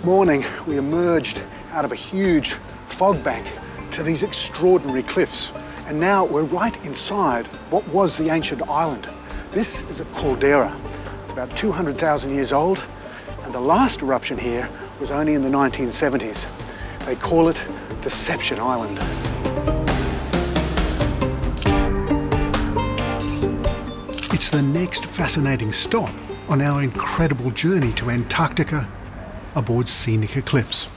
This morning, we emerged out of a huge fog bank to these extraordinary cliffs. And now we're right inside what was the ancient island. This is a caldera. It's about 200,000 years old, and the last eruption here was only in the 1970s. They call it Deception Island. It's the next fascinating stop on our incredible journey to Antarctica aboard Scenic Eclipse.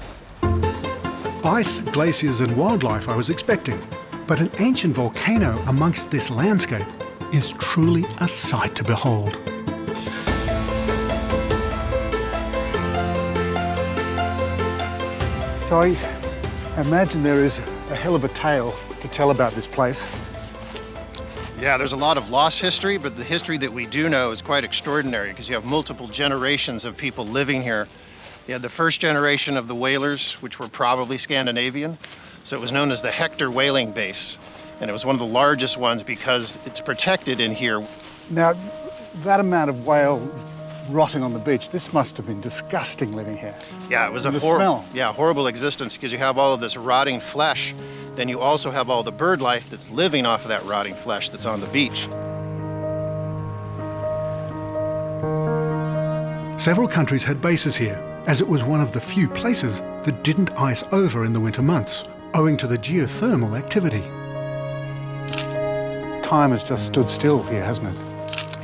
Ice, glaciers and wildlife I was expecting, but an ancient volcano amongst this landscape is truly a sight to behold. So I imagine there is a hell of a tale to tell about this place. Yeah, there's a lot of lost history, but the history that we do know is quite extraordinary because you have multiple generations of people living here. You had the first generation of the whalers, which were probably Scandinavian. So it was known as the Hector whaling base. And it was one of the largest ones because it's protected in here. Now, that amount of whale rotting on the beach, this must have been disgusting living here. Yeah, it was And a the smell. horrible existence because you have all of this rotting flesh. Then you also have all the bird life that's living off of that rotting flesh that's on the beach. Several countries had bases here, as it was one of the few places that didn't ice over in the winter months, owing to the geothermal activity. Time has just stood still here, hasn't it?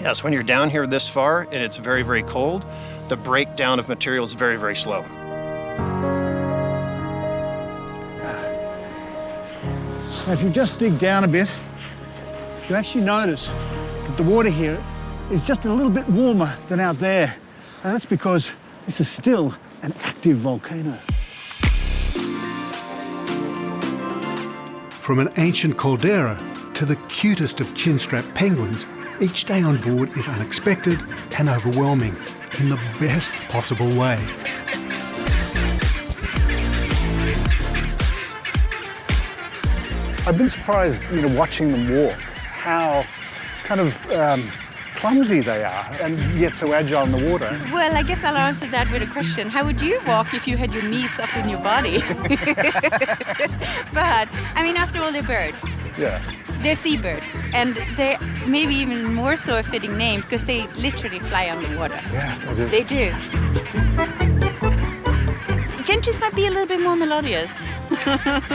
Yes, when you're down here this far and it's very, very cold, the breakdown of material is very, very slow. Now, if you just dig down a bit, you actually notice that the water here is just a little bit warmer than out there. And that's because this is still an active volcano. From an ancient caldera to the cutest of chinstrap penguins, each day on board is unexpected and overwhelming in the best possible way. I've been surprised, watching them walk, how kind of clumsy they are and yet so agile in the water. Well, I guess I'll answer that with a question. How would you walk if you had your knees up in your body? But, after all, they're birds. Yeah. They're seabirds, and they're maybe even more so a fitting name because they literally fly on the water. Yeah, they do. They do. Gentries might be a little bit more melodious.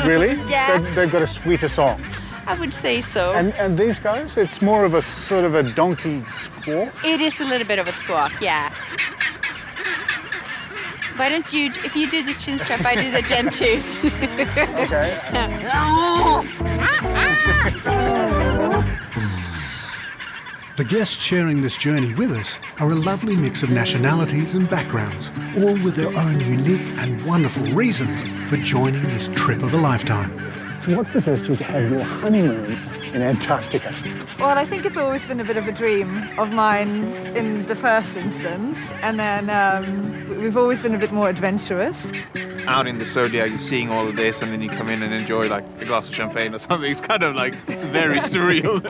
Really? Yeah. They've got a sweeter song. I would say so. And these guys, it's more of a sort of a donkey squawk? It is a little bit of a squawk, yeah. Why don't you, if you do the chin strap, I do the gentries. Okay. The guests sharing this journey with us are a lovely mix of nationalities and backgrounds, all with their own unique and wonderful reasons for joining this trip of a lifetime. So what possessed you to have your honeymoon in Antarctica? Well, I think it's always been a bit of a dream of mine in the first instance, and then we've always been a bit more adventurous. Out in the Zodiac, you're seeing all of this, and then you come in and enjoy like a glass of champagne or something. It's kind of like, it's very surreal.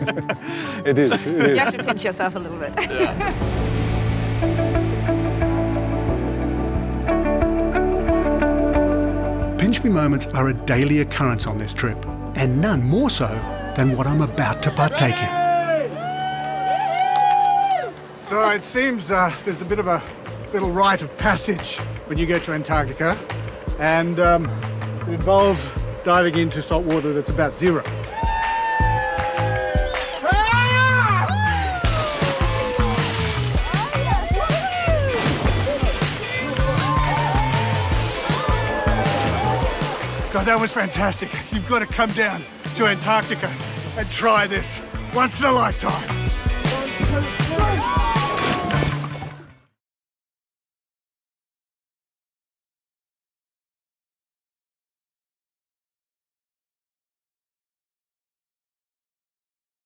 It is. You have to pinch yourself a little bit. Yeah. Pinch me moments are a daily occurrence on this trip, and none more so than what I'm about to partake in. So it seems there's a bit of a little rite of passage when you get to Antarctica, and it involves diving into salt water that's about zero. God, that was fantastic. You've got to come down to Antarctica and try this once in a lifetime.